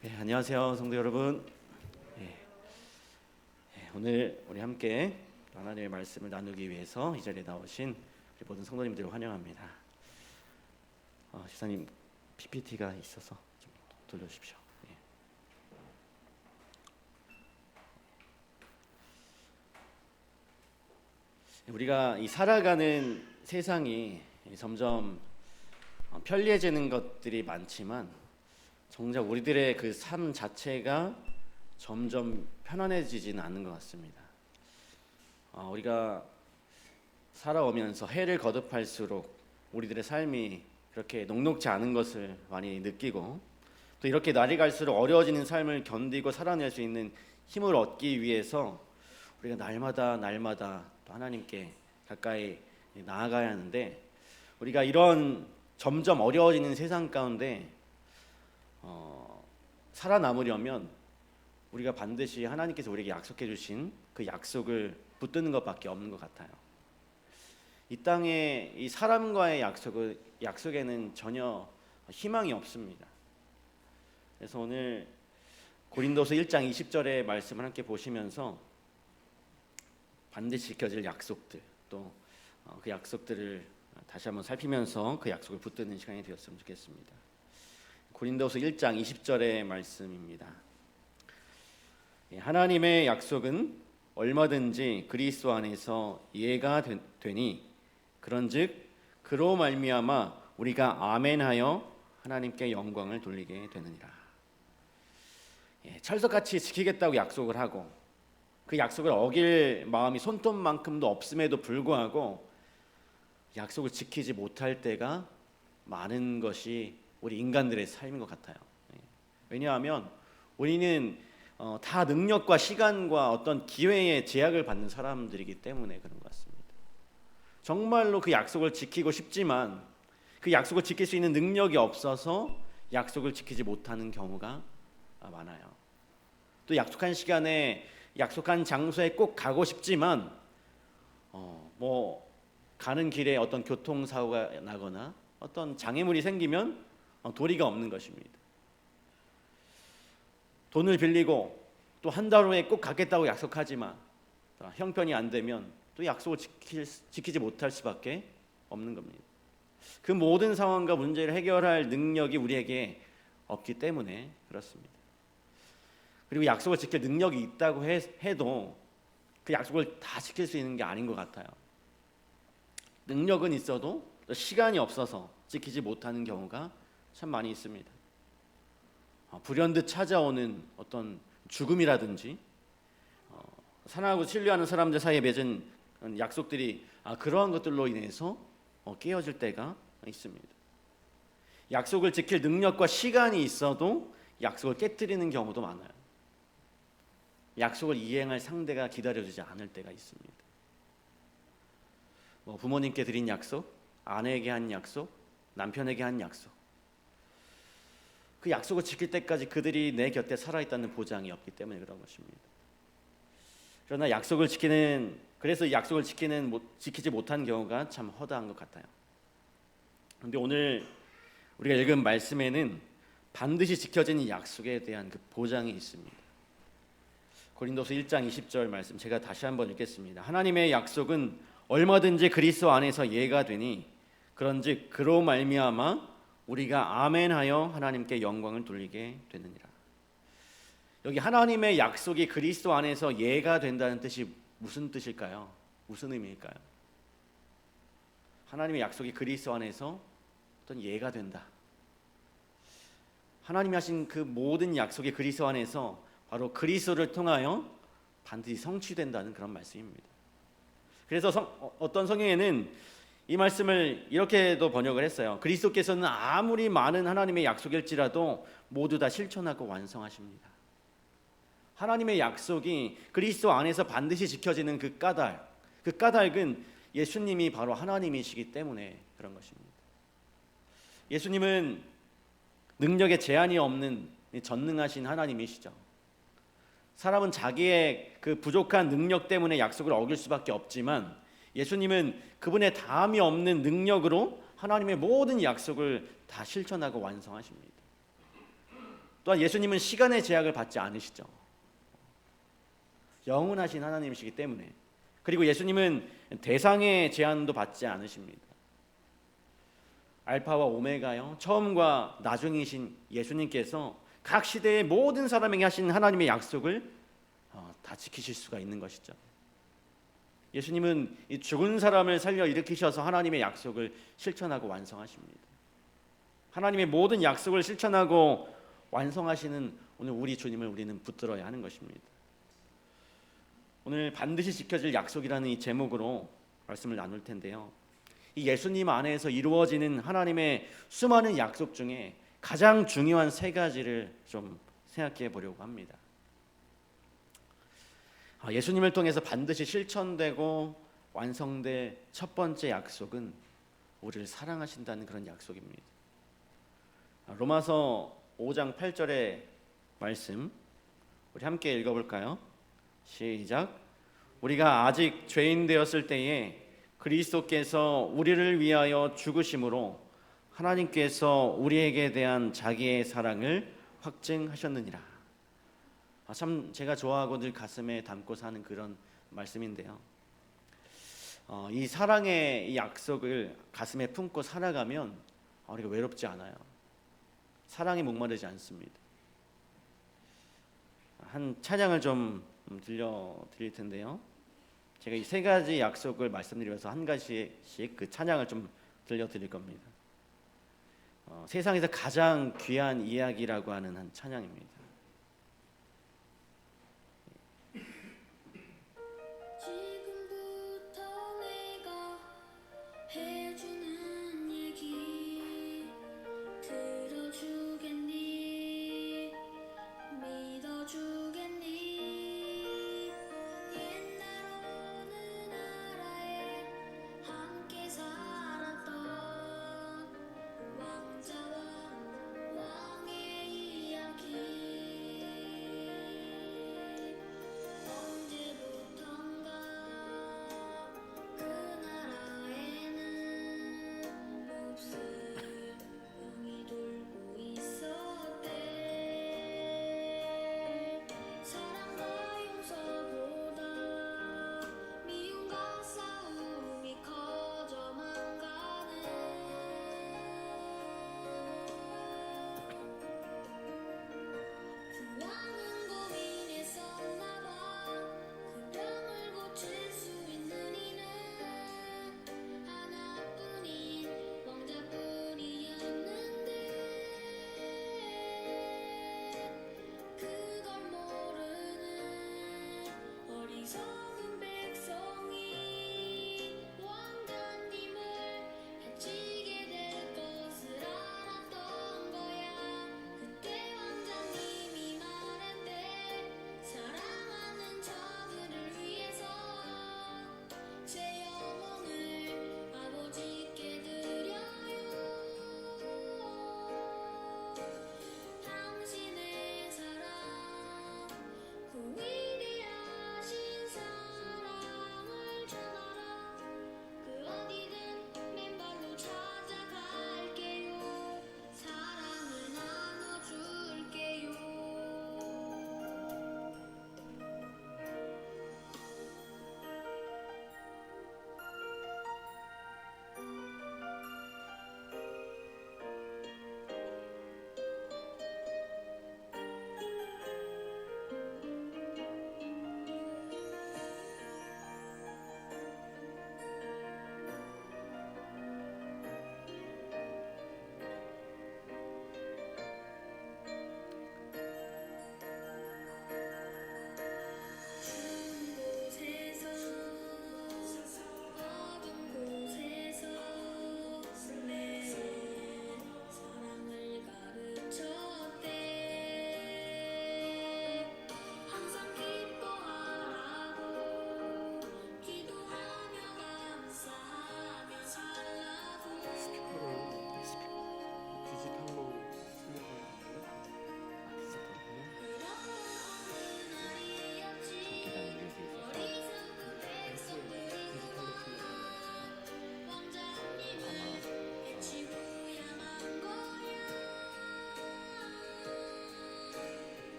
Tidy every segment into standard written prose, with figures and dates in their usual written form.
안녕하세요, 성도 여러분. 예, 오늘 우리 함께 하나님의 말씀을 나누기 위해서 이 자리에 나오신 우리 모든 성도님들을 환영합니다. 지사님 PPT가 있어서 좀 돌려주십시오. 우리가 이 살아가는 세상이 점점 편리해지는 것들이 많지만 정작 우리들의 그 삶 자체가 점점 편안해지지는 않는 것 같습니다. 우리가 살아오면서 해를 거듭할수록 우리들의 삶이 그렇게 녹록지 않은 것을 많이 느끼고, 또 이렇게 날이 갈수록 어려워지는 삶을 견디고 살아낼 수 있는 힘을 얻기 위해서 우리가 날마다 또 하나님께 가까이 나아가야 하는데, 우리가 이런 점점 어려워지는 세상 가운데 살아남으려면 우리가 반드시 하나님께서 우리에게 약속해 주신 그 약속을 붙드는 것밖에 없는 것 같아요. 이 땅에 이 사람과의 약속에는 전혀 희망이 없습니다. 그래서 오늘 고린도서 1장 20절의 말씀을 함께 보시면서 반드시 지켜질 약속들, 또 그 약속들을 다시 한번 살피면서 그 약속을 붙드는 시간이 되었으면 좋겠습니다. 고린도서 1장 20절의 말씀입니다. 하나님의 약속은 얼마든지 그리스도 안에서 이해가 되니 그런즉 그로 말미암아 우리가 아멘하여 하나님께 영광을 돌리게 되느니라. 철석같이 지키겠다고 약속을 하고 그 약속을 어길 마음이 손톱만큼도 없음에도 불구하고 약속을 지키지 못할 때가 많은 것이 우리 인간들의 삶인 것 같아요. 왜냐하면 우리는 다 능력과 시간과 어떤 기회의 제약을 받는 사람들이기 때문에 그런 것 같습니다. 정말로 그 약속을 지키고 싶지만 그 약속을 지킬 수 있는 능력이 없어서 약속을 지키지 못하는 경우가 많아요. 또 약속한 시간에 약속한 장소에 꼭 가고 싶지만 가는 길에 어떤 교통사고가 나거나 어떤 장애물이 생기면 도리가 없는 것입니다. 돈을 빌리고 또 한 달 후에 꼭 가겠다고 약속하지만 형편이 안 되면 또 약속을 지키지 못할 수밖에 없는 겁니다. 그 모든 상황과 문제를 해결할 능력이 우리에게 없기 때문에 그렇습니다. 그리고 약속을 지킬 능력이 있다고 해도 그 약속을 다 지킬 수 있는 게 아닌 것 같아요. 능력은 있어도 시간이 없어서 지키지 못하는 경우가 참 많이 있습니다. 불현듯 찾아오는 어떤 죽음이라든지 사랑하고 신뢰하는 사람들 사이에 맺은 약속들이 그러한 것들로 인해서 깨어질 때가 있습니다. 약속을 지킬 능력과 시간이 있어도 약속을 깨뜨리는 경우도 많아요. 약속을 이행할 상대가 기다려주지 않을 때가 있습니다. 부모님께 드린 약속, 아내에게 한 약속, 남편에게 한 약속, 그 약속을 지킬 때까지 그들이 내 곁에 살아있다는 보장이 없기 때문에 그런 것입니다. 그러나 약속을 지키지 못한 경우가 참 허다한 것 같아요. 그런데 오늘 우리가 읽은 말씀에는 반드시 지켜지는 약속에 대한 그 보장이 있습니다. 고린도서 1장 20절 말씀 제가 다시 한번 읽겠습니다. 하나님의 약속은 얼마든지 그리스도 안에서 이해가 되니 그런즉 그로 말미암아 우리가 아멘하여 하나님께 영광을 돌리게 되느니라. 여기 하나님의 약속이 그리스도 안에서 이해가 된다는 뜻이 무슨 뜻일까요? 무슨 의미일까요? 하나님의 약속이 그리스도 안에서 어떤 이해가 된다. 하나님이 하신 그 모든 약속이 그리스도 안에서 바로 그리스도를 통하여 반드시 성취된다는 그런 말씀입니다. 그래서 어떤 성경에는 이 말씀을 이렇게도 번역을 했어요. 그리스도께서는 아무리 많은 하나님의 약속일지라도 모두 다 실천하고 완성하십니다. 하나님의 약속이 그리스도 안에서 반드시 지켜지는 그 까닭은 예수님이 바로 하나님이시기 때문에 그런 것입니다. 예수님은 능력에 제한이 없는 전능하신 하나님이시죠. 사람은 자기의 그 부족한 능력 때문에 약속을 어길 수밖에 없지만 예수님은 그분의 다함이 없는 능력으로 하나님의 모든 약속을 다 실천하고 완성하십니다. 또한 예수님은 시간의 제약을 받지 않으시죠. 영원하신 하나님이시기 때문에. 그리고 예수님은 대상의 제한도 받지 않으십니다. 알파와 오메가요, 처음과 나중이신 예수님께서 각 시대의 모든 사람에게 하신 하나님의 약속을 다 지키실 수가 있는 것이죠. 예수님은 이 죽은 사람을 살려 일으키셔서 하나님의 약속을 실천하고 완성하십니다. 하나님의 모든 약속을 실천하고 완성하시는 오늘 우리 주님을 우리는 붙들어야 하는 것입니다. 오늘 반드시 지켜질 약속이라는 이 제목으로 말씀을 나눌 텐데요, 이 예수님 안에서 이루어지는 하나님의 수많은 약속 중에 가장 중요한 세 가지를 좀 생각해 보려고 합니다. 예수님을 통해서 반드시 실천되고 완성될 첫 번째 약속은 우리를 사랑하신다는 그런 약속입니다. 로마서 5장 8절의 말씀 우리 함께 읽어볼까요? 시작. 우리가 아직 죄인 되었을 때에 그리스도께서 우리를 위하여 죽으심으로 하나님께서 우리에게 대한 자기의 사랑을 확증하셨느니라. 참 제가 좋아하고 늘 가슴에 담고 사는 그런 말씀인데요, 이 사랑의 이 약속을 가슴에 품고 살아가면 우리가 외롭지 않아요. 사랑에 목마르지 않습니다. 한 찬양을 좀 들려드릴 텐데요, 제가 이 세 가지 약속을 말씀드리면서 한 가지씩 그 찬양을 좀 들려드릴 겁니다. 세상에서 가장 귀한 이야기라고 하는 한 찬양입니다. 지금부터 내가 해주는 얘기 들어주겠니? 믿어주겠니? 옛날 어느 나라에 함께 살았던 왕자와 왕의 이야기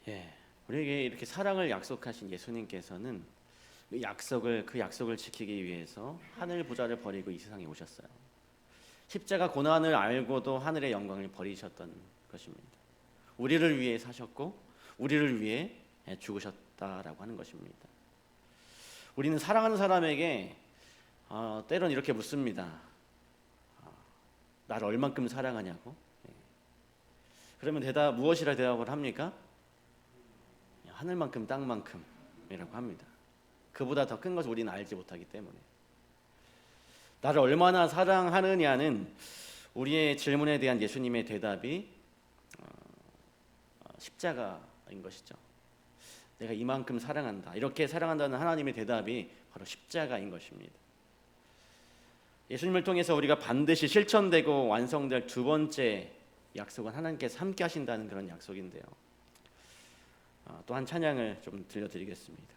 예, 우리에게 이렇게 사랑을 약속하신 예수님께서는 그 약속을 지키기 위해서 하늘 보좌를 버리고 이 세상에 오셨어요. 십자가 고난을 알고도 하늘의 영광을 버리셨던 것입니다. 우리를 위해 사셨고 우리를 위해 죽으셨다라고 하는 것입니다. 우리는 사랑하는 사람에게 때론 이렇게 묻습니다. 나를 얼만큼 사랑하냐고. 그러면 무엇이라 대답을 합니까? 하늘만큼 땅만큼이라고 합니다. 그보다 더 큰 것을 우리는 알지 못하기 때문에. 나를 얼마나 사랑하느냐는 우리의 질문에 대한 예수님의 대답이 십자가인 것이죠. 내가 이만큼 사랑한다. 이렇게 사랑한다는 하나님의 대답이 바로 십자가인 것입니다. 예수님을 통해서 우리가 반드시 실천되고 완성될 두 번째 약속은 하나님께서 함께 하신다는 그런 약속인데요. 또 한 찬양을 좀 들려드리겠습니다.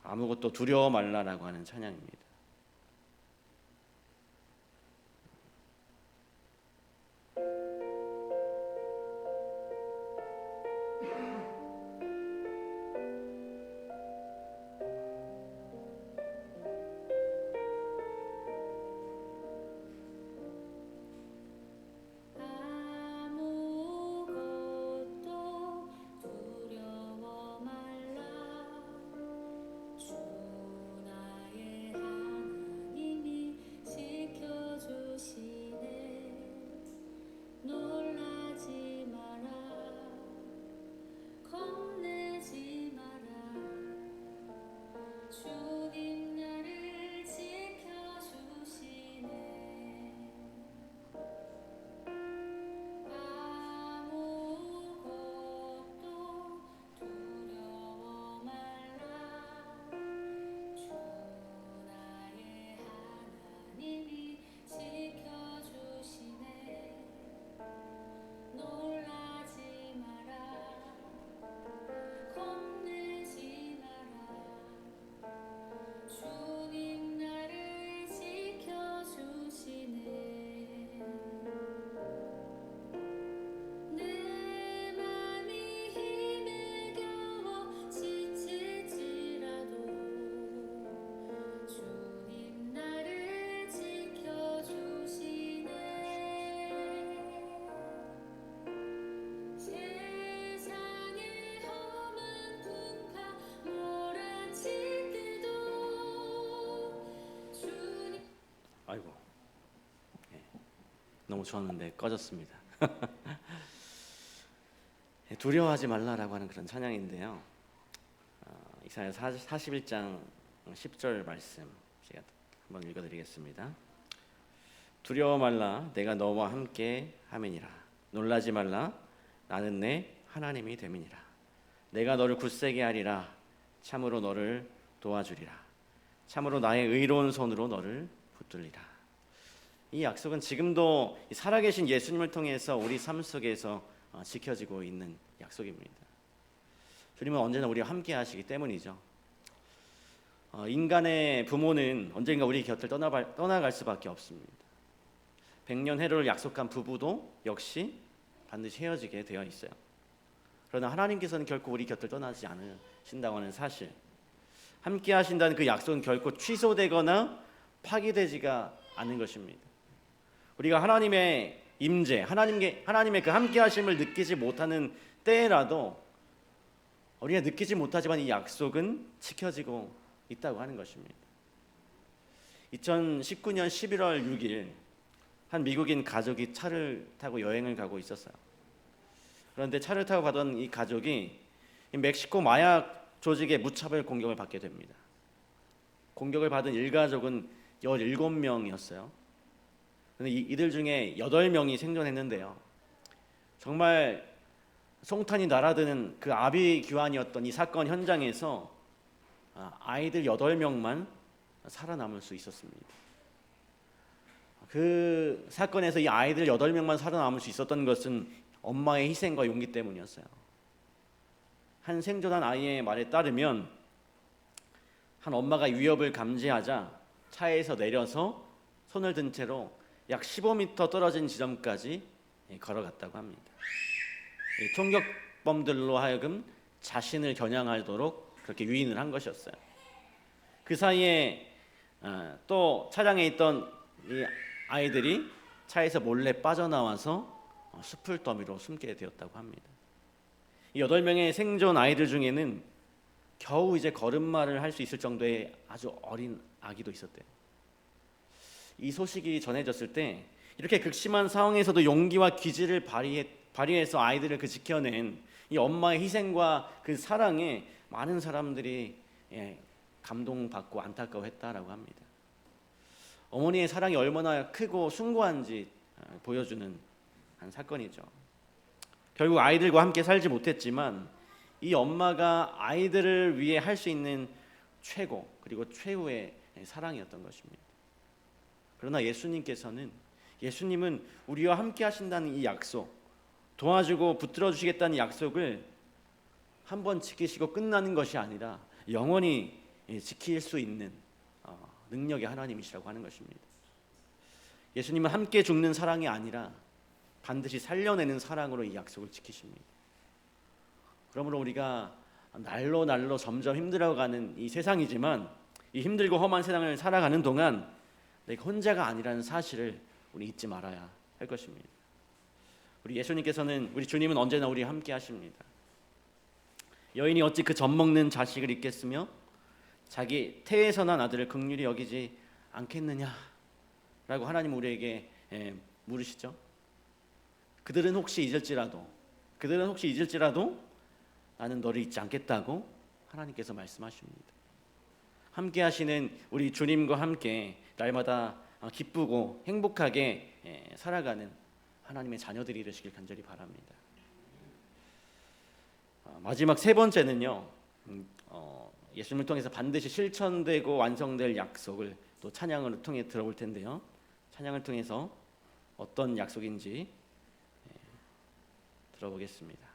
아무것도 두려워 말라라고 하는 찬양입니다. 아무것도 두려워 말라 주 나의 하나님이 지켜주시네 놀라지 마라 겁내지 마라 주님 나를 지켜주시네 아무것도 두려워 말라 주 나의 하나님이 지켜주시네 놀라지 마라 겁내지 마라 주님 나를 지켜주시네 내 맘이 힘에 겨워 지칠지라도 주님 나를 지켜주시네 세상의 험한 풍파 몰아칠 때도 주님 아이고, 너무 좋았는데 꺼졌습니다. 두려워하지 말라라고 하는 그런 찬양인데요. 이사야 41장 10절 말씀 제가 한번 읽어드리겠습니다. 두려워 말라 내가 너와 함께 함이니라 놀라지 말라 나는 내 하나님이 됨이니라 내가 너를 굳세게 하리라 참으로 너를 도와주리라 참으로 나의 의로운 손으로 너를 붙들리라. 이 약속은 지금도 살아계신 예수님을 통해서 우리 삶 속에서 지켜지고 있는 약속입니다. 주님은 언제나 우리와 함께 하시기 때문이죠. 인간의 부모는 언젠가 우리 곁을 떠나갈 수밖에 없습니다. 100년 해로를 약속한 부부도 역시 반드시 헤어지게 되어 있어요. 그러나 하나님께서는 결코 우리 곁을 떠나지 않으신다고 하는 사실, 함께 하신다는 그 약속은 결코 취소되거나 파기되지가 않은 것입니다. 우리가 하나님의 임재, 하나님의 그 함께 하심을 느끼지 못하는 때라도 우리가 느끼지 못하지만 이 약속은 지켜지고 있다고 하는 것입니다. 2019년 11월 6일 한 미국인 가족이 차를 타고 여행을 가고 있었어요. 그런데 차를 타고 가던 이 가족이 멕시코 마약 조직의 무차별 공격을 받게 됩니다. 공격을 받은 일가족은 17명이었어요. 그런데 이들 중에 8명이 생존했는데요. 정말 송탄이 날아드는 그 아비규환이었던 이 사건 현장에서 아이들 8명만 살아남을 수 있었습니다. 그 사건에서 이 아이들 8명만 살아남을 수 있었던 것은 엄마의 희생과 용기 때문이었어요. 한 생존한 아이의 말에 따르면 한 엄마가 위협을 감지하자 차에서 내려서 손을 든 채로 약 15m 떨어진 지점까지 걸어갔다고 합니다. 약범들로 하여금 자신을 겨냥하도록 그렇게 유인을 한 것이었어요. 그 사이에 또 차량에 있던 이 아이들이 차에서 몰래 빠져나와서 숯불 더미로 숨게 되었다고 합니다. 이 8명의 생존 아이들 중에는 겨우 이제 걸음마를 할 수 있을 정도의 아주 어린 아기도 있었대요. 이 소식이 전해졌을 때 이렇게 극심한 상황에서도 용기와 기지를 발휘해서 아이들을 지켜낸 이 엄마의 희생과 그 사랑에 많은 사람들이 감동받고 안타까워했다라고 합니다. 어머니의 사랑이 얼마나 크고 숭고한지 보여주는 한 사건이죠. 결국 아이들과 함께 살지 못했지만 이 엄마가 아이들을 위해 할 수 있는 최고 그리고 최후의 사랑이었던 것입니다. 그러나 예수님은 우리와 함께 하신다는 이 약속, 도와주고 붙들어 주시겠다는 약속을 한번 지키시고 끝나는 것이 아니라 영원히 지킬 수 있는 능력의 하나님이시라고 하는 것입니다. 예수님은 함께 죽는 사랑이 아니라 반드시 살려내는 사랑으로 이 약속을 지키십니다. 그러므로 우리가 날로 점점 힘들어가는 이 세상이지만 이 힘들고 험한 세상을 살아가는 동안 내가 혼자가 아니라는 사실을 우리 잊지 말아야 할 것입니다. 우리 주님은 언제나 우리와 함께 하십니다. 여인이 어찌 그 젖 먹는 자식을 잊겠으며 자기 태에서 난 아들을 긍휼히 여기지 않겠느냐라고 하나님 우리에게 물으시죠. 그들은 혹시 잊을지라도 나는 너를 잊지 않겠다고 하나님께서 말씀하십니다. 함께 하시는 우리 주님과 함께 날마다 기쁘고 행복하게 살아가는 하나님의 자녀들이 되시길 간절히 바랍니다. 마지막 세 번째는요, 예수님을 통해서 반드시 실천되고 완성될 약속을 또 찬양을 통해 들어볼 텐데요. 찬양을 통해서 어떤 약속인지 들어보겠습니다.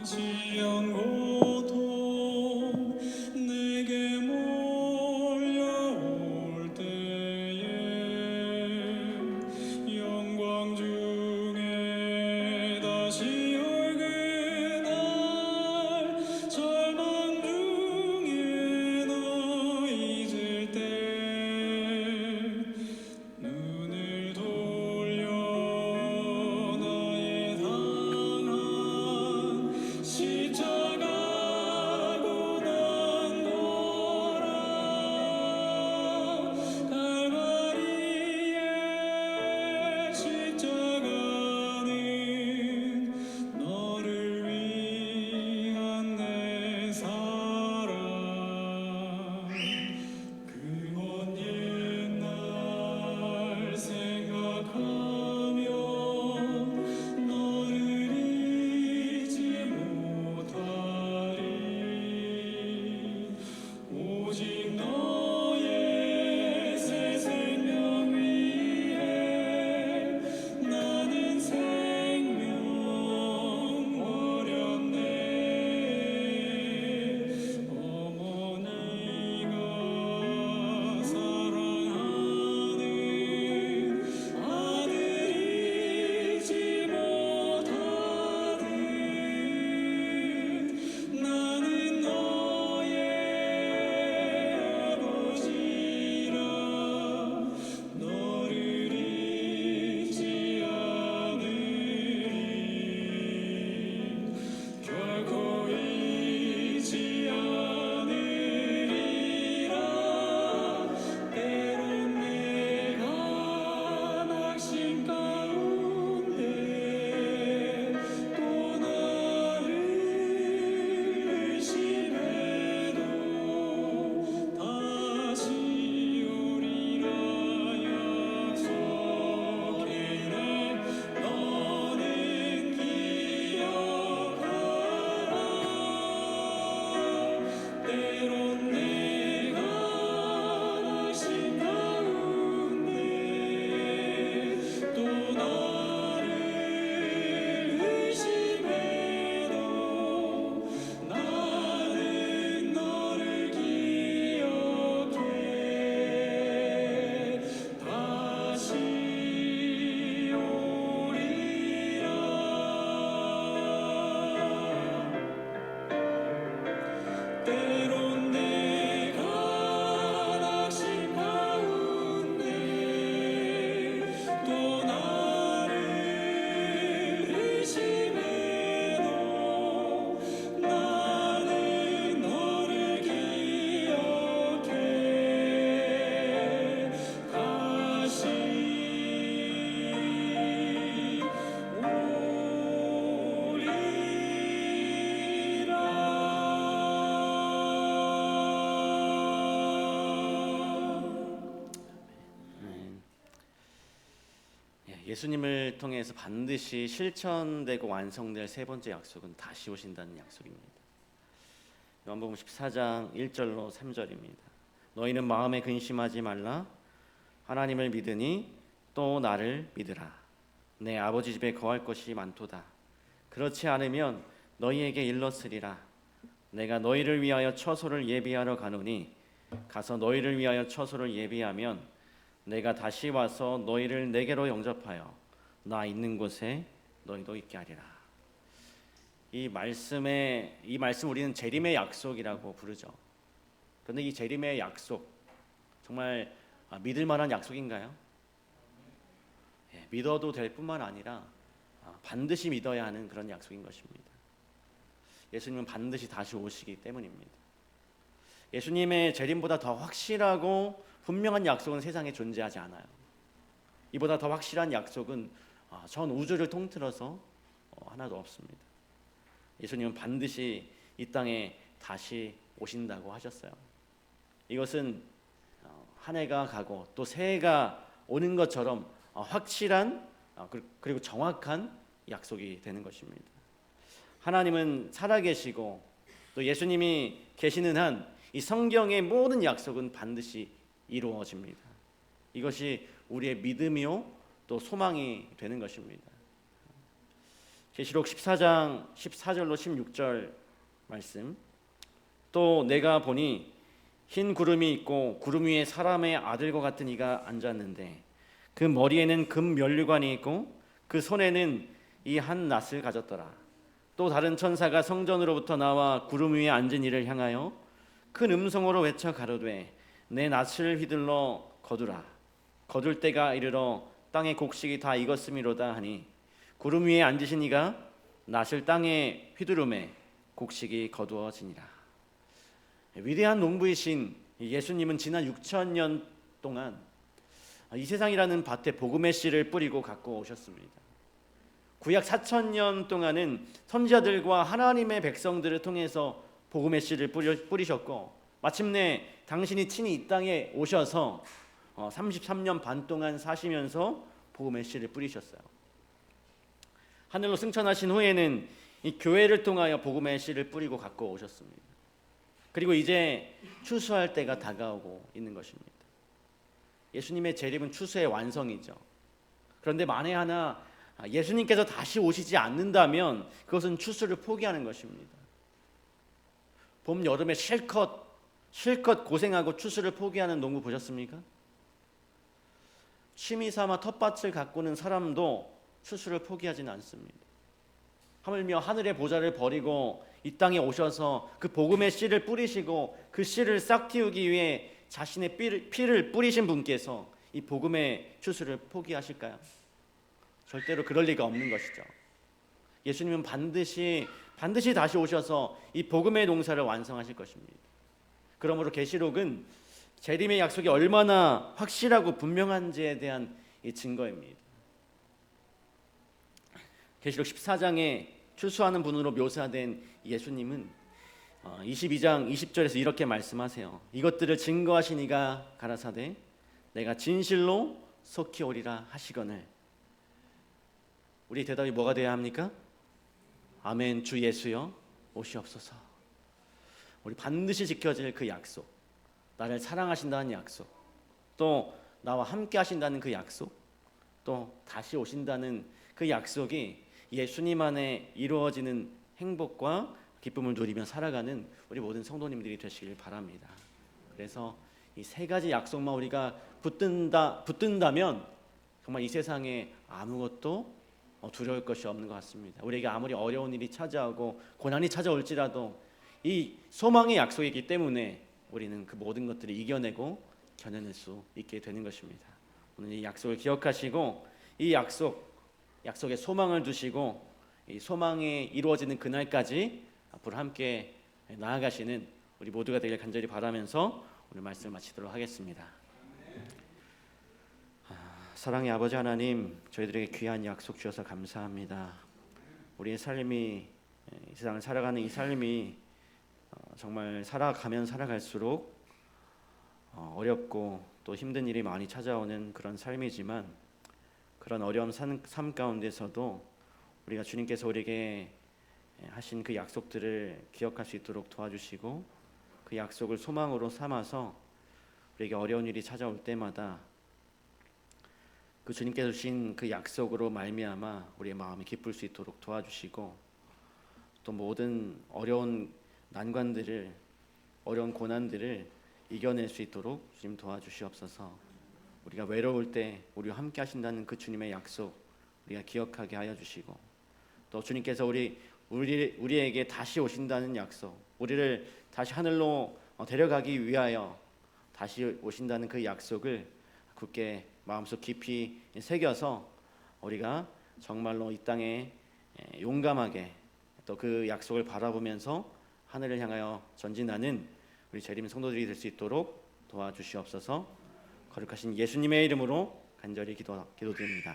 지연 고통 내게 몰려올 때에 영광 중에 다시 올 그날 절망 중에 너 잊을 때 눈을 돌려 나의 당한 십자가 예수님을 통해서 반드시 실천되고 완성될 세 번째 약속은 다시 오신다는 약속입니다. 요한복음 14장 1절로 3절입니다. 너희는 마음에 근심하지 말라. 하나님을 믿으니 또 나를 믿으라. 내 아버지 집에 거할 것이 많도다. 그렇지 않으면 너희에게 일렀으리라. 내가 너희를 위하여 처소를 예비하러 가노니 가서 너희를 위하여 처소를 예비하면 내가 다시 와서 너희를 내게로 영접하여 나 있는 곳에 너희도 있게 하리라. 이 말씀 우리는 재림의 약속이라고 부르죠. 그런데 이 재림의 약속 정말 믿을 만한 약속인가요? 믿어도 될 뿐만 아니라 반드시 믿어야 하는 그런 약속인 것입니다. 예수님은 반드시 다시 오시기 때문입니다. 예수님의 재림보다 더 확실하고 분명한 약속은 세상에 존재하지 않아요. 이보다 더 확실한 약속은 전 우주를 통틀어서 하나도 없습니다. 예수님은 반드시 이 땅에 다시 오신다고 하셨어요. 이것은 한 해가 가고 또 새해가 오는 것처럼 확실한 그리고 정확한 약속이 되는 것입니다. 하나님은 살아계시고 또 예수님이 계시는 한 이 성경의 모든 약속은 반드시 이루어집니다. 이것이 우리의 믿음이요 또 소망이 되는 것입니다. 계시록 14장 14절로 16절 말씀. 또 내가 보니 흰 구름이 있고 구름 위에 사람의 아들과 같은 이가 앉았는데 그 머리에는 금 면류관이 있고 그 손에는 이 한 낫을 가졌더라. 또 다른 천사가 성전으로부터 나와 구름 위에 앉은 이를 향하여 큰 음성으로 외쳐 가로되 내 낫을 휘둘러 거두라. 거둘 때가 이르러 땅의 곡식이 다 익었음이로다 하니 구름 위에 앉으신 이가 낫을 땅에 휘두르매 곡식이 거두어지니라. 위대한 농부이신 예수님은 지난 6,000년 동안 이 세상이라는 밭에 복음의 씨를 뿌리고 갖고 오셨습니다. 구약 4,000년 동안은 선지자들과 하나님의 백성들을 통해서 복음의 씨를 뿌리셨고 마침내 당신이 친히 이 땅에 오셔서 33년 반 동안 사시면서 복음의 씨를 뿌리셨어요. 하늘로 승천하신 후에는 이 교회를 통하여 복음의 씨를 뿌리고 갖고 오셨습니다. 그리고 이제 추수할 때가 다가오고 있는 것입니다. 예수님의 재림은 추수의 완성이죠. 그런데 만에 하나 예수님께서 다시 오시지 않는다면 그것은 추수를 포기하는 것입니다. 봄, 여름에 실컷 고생하고 추수를 포기하는 농부 보셨습니까? 취미 삼아 텃밭을 가꾸는 사람도 추수를 포기하지는 않습니다. 하물며 하늘의 보좌를 버리고 이 땅에 오셔서 그 복음의 씨를 뿌리시고 그 씨를 싹 틔우기 위해 자신의 피를 뿌리신 분께서 이 복음의 추수를 포기하실까요? 절대로 그럴 리가 없는 것이죠. 예수님은 반드시 다시 오셔서 이 복음의 농사를 완성하실 것입니다. 그러므로 계시록은 재림의 약속이 얼마나 확실하고 분명한지에 대한 이 증거입니다. 계시록 14장에 출소하는 분으로 묘사된 예수님은 22장 20절에서 이렇게 말씀하세요. 이것들을 증거하신 이가 가라사대 내가 진실로 속히 오리라 하시거늘. 우리 대답이 뭐가 되어야 합니까? 아멘. 주 예수여 오시옵소서. 우리 반드시 지켜질 그 약속, 나를 사랑하신다는 약속, 또 나와 함께 하신다는 그 약속, 또 다시 오신다는 그 약속이 예수님 안에 이루어지는 행복과 기쁨을 누리며 살아가는 우리 모든 성도님들이 되시길 바랍니다. 그래서 이 세 가지 약속만 우리가 붙든다면 정말 이 세상에 아무것도 두려울 것이 없는 것 같습니다. 우리에게 아무리 어려운 일이 찾아오고 고난이 찾아올지라도 이 소망의 약속이기 때문에 우리는 그 모든 것들을 이겨내고 견뎌낼 수 있게 되는 것입니다. 오늘 이 약속을 기억하시고 이 약속에 소망을 두시고 이 소망이 이루어지는 그날까지 앞으로 함께 나아가시는 우리 모두가 되길 간절히 바라면서 오늘 말씀을 마치도록 하겠습니다. 사랑의 아버지 하나님, 저희들에게 귀한 약속 주셔서 감사합니다. 우리의 삶이, 이 세상을 살아가는 이 삶이 정말 살아가면 살아갈수록 어렵고 또 힘든 일이 많이 찾아오는 그런 삶이지만 그런 어려운 삶 가운데서도 우리가 주님께서 우리에게 하신 그 약속들을 기억할 수 있도록 도와주시고 그 약속을 소망으로 삼아서 우리에게 어려운 일이 찾아올 때마다 그 주님께서 주신 그 약속으로 말미암아 우리의 마음이 기쁠 수 있도록 도와주시고 또 모든 어려운 난관들을 어려운 고난들을 이겨낼 수 있도록 주님 도와주시옵소서. 우리가 외로울 때 우리와 함께 하신다는 그 주님의 약속 우리가 기억하게 하여 주시고 또 주님께서 우리에게 다시 오신다는 약속, 우리를 다시 하늘로 데려가기 위하여 다시 오신다는 그 약속을 굳게 마음속 깊이 새겨서 우리가 정말로 이 땅에 용감하게 또 그 약속을 바라보면서 하늘을 향하여 전진하는 우리 재림 성도들이 될 수 있도록 도와주시옵소서. 거룩하신 예수님의 이름으로 간절히 기도드립니다.